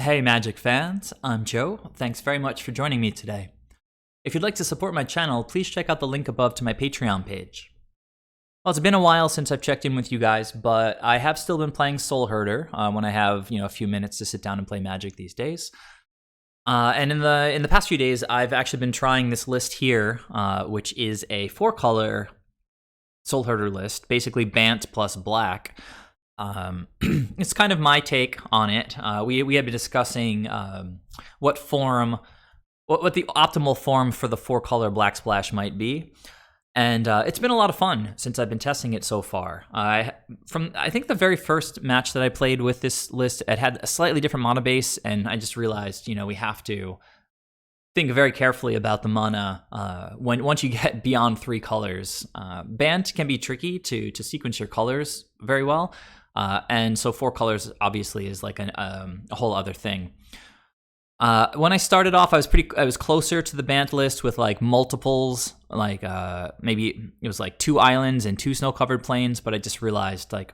Hey Magic fans, I'm Joe. Thanks very much for joining me today. If you'd like to support my channel, please check out the link above to my Patreon page. Well, it's been a while since I've checked in with you guys, but I have still been playing Soulherder when I have a few minutes to sit down and play Magic these days. And in the past few days, I've actually been trying this list here, which is a 4-color Soulherder list, basically Bant plus black. It's kind of my take on it. We had been discussing what the optimal form for the 4-color Black Splash might be, and it's been a lot of fun since I've been testing it so far. I think the very first match that I played with this list, it had a slightly different mana base, and I just realized we have to think very carefully about the mana once you get beyond 3 colors. Bant can be tricky to sequence your colors very well. And so 4 colors obviously is like a whole other thing. When I started off, I was closer to the Bant list with like multiples, like maybe it was like 2 islands and 2 snow-covered plains. But I just realized, like,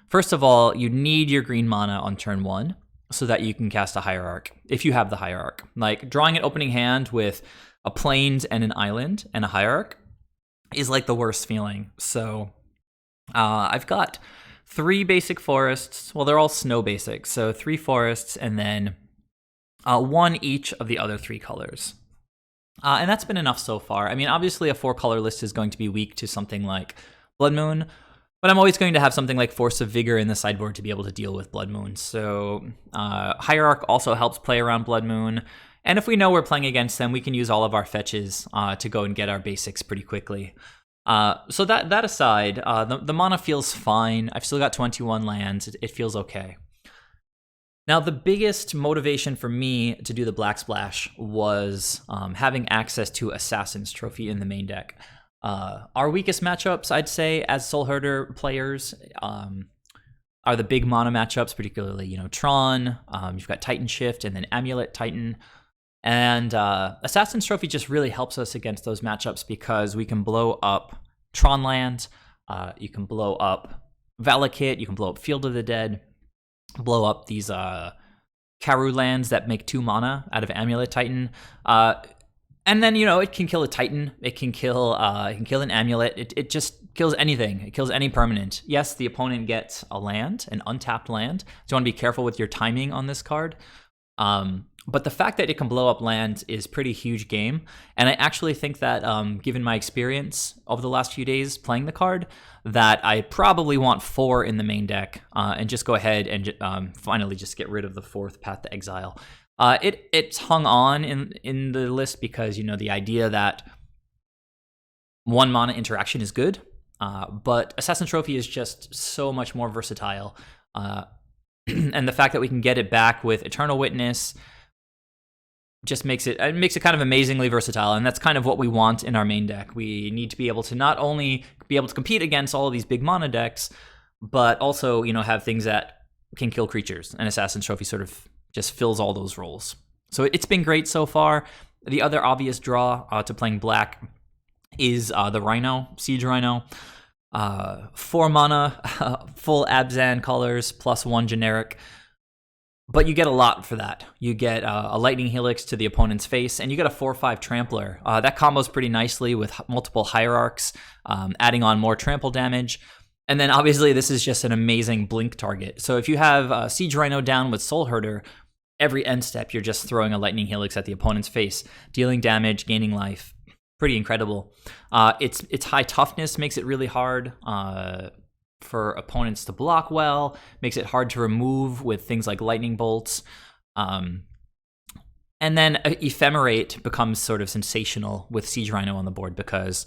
first of all, you need your green mana on turn 1 so that you can cast a Hierarch if you have the Hierarch. Like drawing an opening hand with a plains and an island and a Hierarch is like the worst feeling. So I've got 3 basic forests. Well, they're all snow basic, so 3 forests and then 1 each of the other 3 colors. And that's been enough so far. I mean, obviously a 4-color list is going to be weak to something like Blood Moon, but I'm always going to have something like Force of Vigor in the sideboard to be able to deal with Blood Moon. So Hierarch also helps play around Blood Moon. And if we know we're playing against them, we can use all of our fetches to go and get our basics pretty quickly. So that aside, the mana feels fine. I've still got 21 lands. It feels okay. Now, the biggest motivation for me to do the Black Splash was having access to Assassin's Trophy in the main deck. Our weakest matchups, I'd say, as Soulherder players, are the big mana matchups, particularly, Tron. You've got Titan Shift and then Amulet Titan. And Assassin's Trophy just really helps us against those matchups because we can blow up Tron lands, you can blow up Valakut, you can blow up Field of the Dead, blow up these Karu lands that make 2 mana out of Amulet Titan. And then, it can kill a Titan, it can kill an Amulet, it just kills anything, it kills any permanent. Yes, the opponent gets a land, an untapped land, so you want to be careful with your timing on this card. But the fact that it can blow up lands is pretty huge game, and I actually think that, given my experience over the last few days playing the card, that I probably want 4 in the main deck, and just go ahead and finally just get rid of the 4th Path to Exile. It's hung on in the list because, the idea that 1 mana interaction is good, but Assassin's Trophy is just so much more versatile, and the fact that we can get it back with Eternal Witness just makes it kind of amazingly versatile, and that's kind of what we want in our main deck. We need to be able to not only be able to compete against all of these big mana decks, but also, have things that can kill creatures, and Assassin's Trophy sort of just fills all those roles. So it's been great so far. The other obvious draw to playing black is the Rhino, Seizure Rhino. 4 mana, full Abzan colors, plus 1 generic. But you get a lot for that. You get a Lightning Helix to the opponent's face, and you get a 4/5 Trampler. That combos pretty nicely with multiple Hierarchs, adding on more trample damage. And then obviously this is just an amazing blink target. So if you have Siege Rhino down with Soulherder, every end step you're just throwing a Lightning Helix at the opponent's face, dealing damage, gaining life. Pretty incredible. Its high toughness makes it really hard for opponents to block well, makes it hard to remove with things like lightning bolts. And then Ephemerate becomes sort of sensational with Siege Rhino on the board because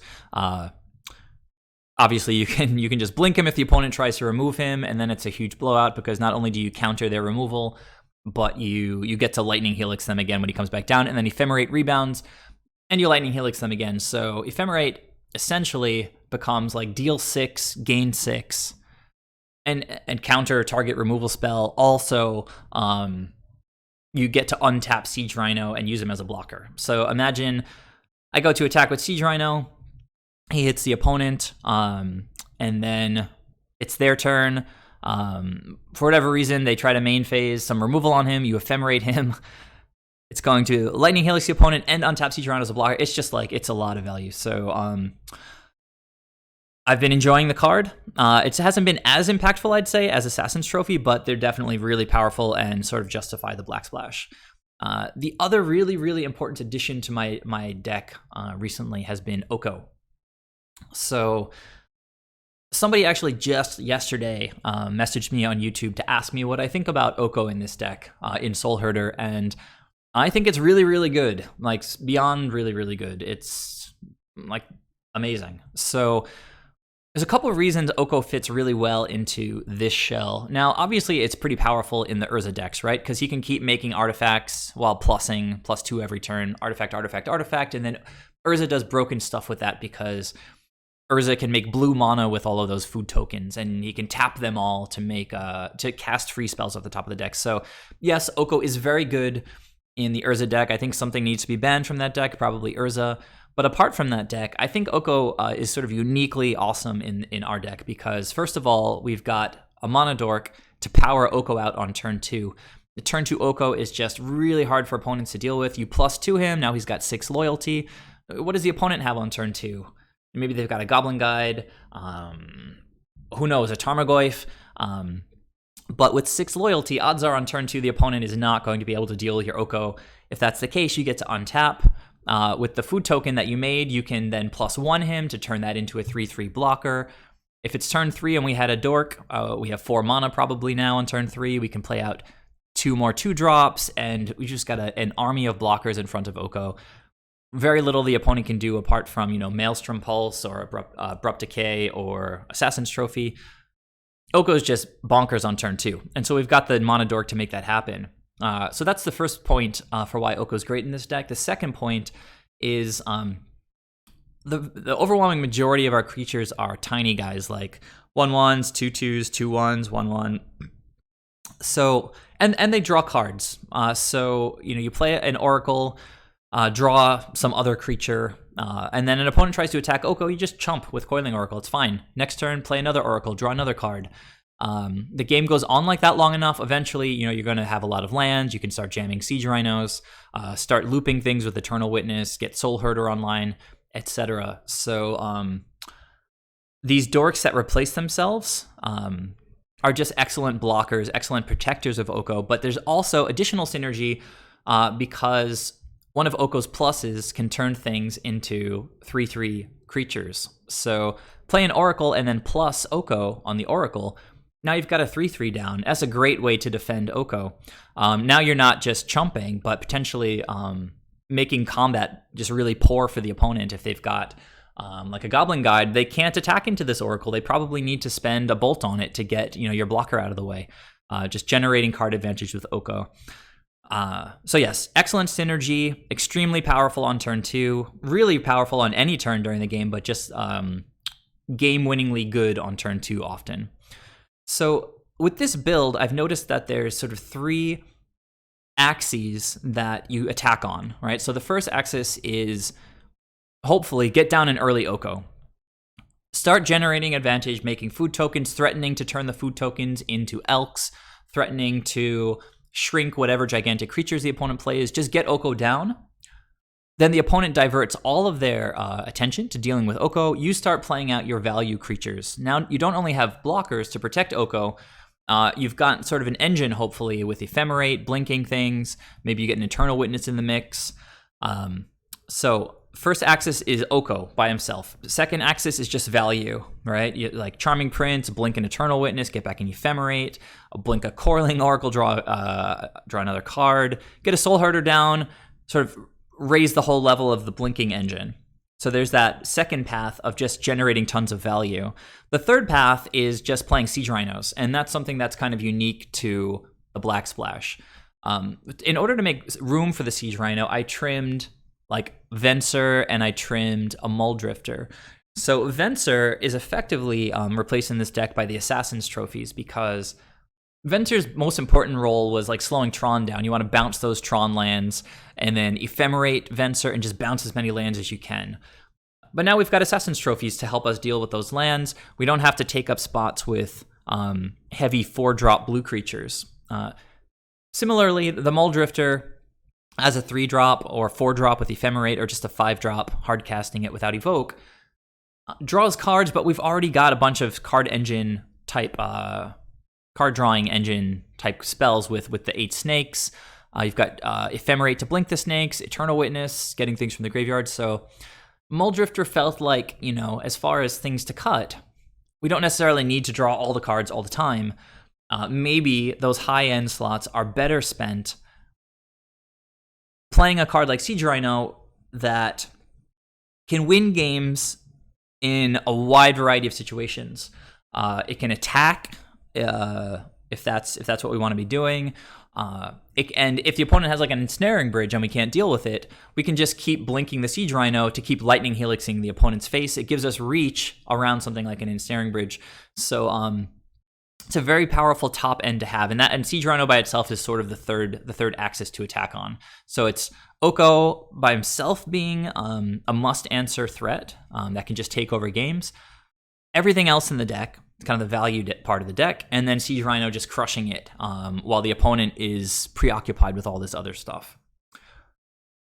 obviously you can just blink him if the opponent tries to remove him, and then it's a huge blowout because not only do you counter their removal, but you get to Lightning Helix them again when he comes back down, and then Ephemerate rebounds, and you Lightning Helix them again. So Ephemerate essentially becomes like deal 6, gain 6, and counter target removal spell. Also, you get to untap Siege Rhino and use him as a blocker. So imagine I go to attack with Siege Rhino, he hits the opponent, and then it's their turn. For whatever reason, they try to main phase some removal on him. You ephemerate him. It's going to Lightning Helix the opponent and untap Seizure Rhino as a blocker. It's just like, it's a lot of value. So I've been enjoying the card. It hasn't been as impactful, I'd say, as Assassin's Trophy, but they're definitely really powerful and sort of justify the Black Splash. The other really, really important addition to my deck recently has been Oko. So somebody actually just yesterday messaged me on YouTube to ask me what I think about Oko in this deck in Soulherder, and I think it's really, really good, like beyond really, really good. It's like amazing. So there's a couple of reasons Oko fits really well into this shell. Now, obviously, it's pretty powerful in the Urza decks, right? Because he can keep making artifacts while plussing +2 every turn, artifact, artifact, artifact, and then Urza does broken stuff with that because Urza can make blue mana with all of those food tokens, and he can tap them all to make to cast free spells off the top of the deck. So yes, Oko is very good in the Urza deck. I think something needs to be banned from that deck, probably Urza. But apart from that deck, I think Oko is sort of uniquely awesome in our deck because, first of all, we've got a mana dork to power Oko out on turn 2. The turn 2 Oko is just really hard for opponents to deal with. You +2 him, now he's got 6 loyalty. What does the opponent have on turn 2? Maybe they've got a Goblin Guide, who knows, a Tarmogoyf. But with 6 loyalty, odds are on turn 2 the opponent is not going to be able to deal with your Oko. If that's the case, you get to untap. With the food token that you made, you can then +1 him to turn that into a 3/3 blocker. If it's turn 3 and we had a dork, we have 4 mana probably now on turn 3. We can play out 2 more 2-drops, and we just got an army of blockers in front of Oko. Very little the opponent can do apart from, Maelstrom Pulse or Abrupt Decay or Assassin's Trophy. Oko's just bonkers on turn 2, and so we've got the mana dork to make that happen. So that's the first point for why Oko's great in this deck. The second point is the overwhelming majority of our creatures are tiny guys, like 1/1s, 2/2s, 2/1s, 1/1. So and they draw cards. So you play an Oracle, draw some other creature, and then an opponent tries to attack Oko, you just chump with Coiling Oracle. It's fine. Next turn, play another Oracle, draw another card. The game goes on like that long enough. Eventually, you're going to have a lot of lands. You can start jamming Siege Rhinos, start looping things with Eternal Witness, get Soulherder online, etc. So these dorks that replace themselves are just excellent blockers, excellent protectors of Oko. But there's also additional synergy because one of Oko's pluses can turn things into 3/3 creatures. So play an Oracle and then plus Oko on the Oracle. Now you've got a 3/3 down. That's a great way to defend Oko. Now you're not just chumping, but potentially making combat just really poor for the opponent. If they've got like a Goblin Guide, they can't attack into this Oracle. They probably need to spend a bolt on it to get your blocker out of the way. Just generating card advantage with Oko. So yes, excellent synergy, extremely powerful on turn 2, really powerful on any turn during the game, but just game-winningly good on turn 2 often. So with this build, I've noticed that there's sort of 3 axes that you attack on, right? So the first axis is hopefully get down an early Oko. Start generating advantage, making food tokens, threatening to turn the food tokens into elks, threatening to shrink whatever gigantic creatures the opponent plays. Just get Oko down. Then the opponent diverts all of their attention to dealing with Oko. You start playing out your value creatures. Now, you don't only have blockers to protect Oko, you've got sort of an engine, hopefully, with Ephemerate, blinking things. Maybe you get an Eternal Witness in the mix. So first axis is Oko by himself. Second axis is just value, right? Like Charming Prince, blink an Eternal Witness, get back in Ephemerate, blink a Coiling Oracle, draw another card, get a Soulherder down, sort of raise the whole level of the blinking engine. So there's that second path of just generating tons of value. The third path is just playing Siege Rhinos, and that's something that's kind of unique to the Black Splash. In order to make room for the Siege Rhino, I trimmed like Venser and I trimmed a Muldrifter. So Venser is effectively replaced in this deck by the Assassin's Trophies because Venser's most important role was like slowing Tron down. You want to bounce those Tron lands and then ephemerate Venser and just bounce as many lands as you can. But now we've got Assassin's Trophies to help us deal with those lands. We don't have to take up spots with heavy 4-drop blue creatures. Similarly, the Muldrifter as a 3-drop or 4-drop with Ephemerate, or just a 5-drop hard casting it without Evoke, draws cards, but we've already got a bunch of card engine type, card drawing engine type spells with the 8 snakes. You've got Ephemerate to blink the snakes, Eternal Witness, getting things from the graveyard. So Muldrifter felt like, you know, as far as things to cut, we don't necessarily need to draw all the cards all the time. Maybe those high-end slots are better spent playing a card like Seizure Rhino that can win games in a wide variety of situations. It can attack if that's what we want to be doing. And if the opponent has like an ensnaring bridge and we can't deal with it, we can just keep blinking the Siege Rhino to keep lightning helixing the opponent's face. It gives us reach around something like an ensnaring bridge. So it's a very powerful top end to have, and Siege Rhino by itself is sort of the third axis to attack on. So it's Oko by himself being a must answer threat that can just take over games. Everything else in the deck, kind of the valued part of the deck, and then Siege Rhino just crushing it while the opponent is preoccupied with all this other stuff.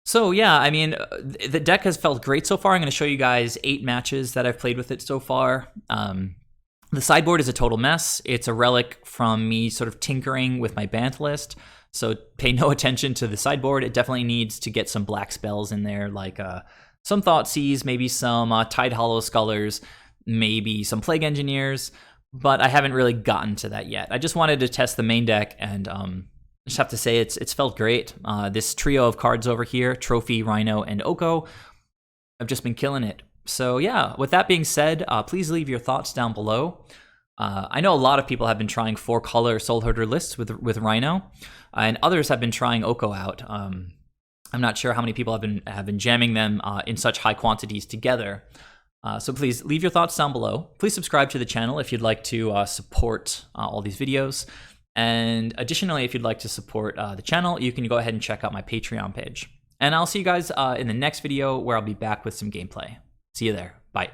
So yeah, I mean, the deck has felt great so far. I'm going to show you guys 8 matches that I've played with it so far. The sideboard is a total mess. It's a relic from me sort of tinkering with my Bant list, so pay no attention to the sideboard. It definitely needs to get some black spells in there, like some Thoughtseizes, maybe some Tide Hollow Scullers, maybe some Plague Engineers, but I haven't really gotten to that yet. I just wanted to test the main deck, and just have to say it's felt great. This trio of cards over here, Trophy, Rhino, and Oko, I've just been killing it. So yeah, with that being said, please leave your thoughts down below. I know a lot of people have been trying 4-color Soulherder lists with Rhino, and others have been trying Oko out. I'm not sure how many people have been jamming them in such high quantities together. So please leave your thoughts down below. Please subscribe to the channel if you'd like to support all these videos. And additionally, if you'd like to support the channel, you can go ahead and check out my Patreon page. And I'll see you guys in the next video, where I'll be back with some gameplay. See you there. Bye.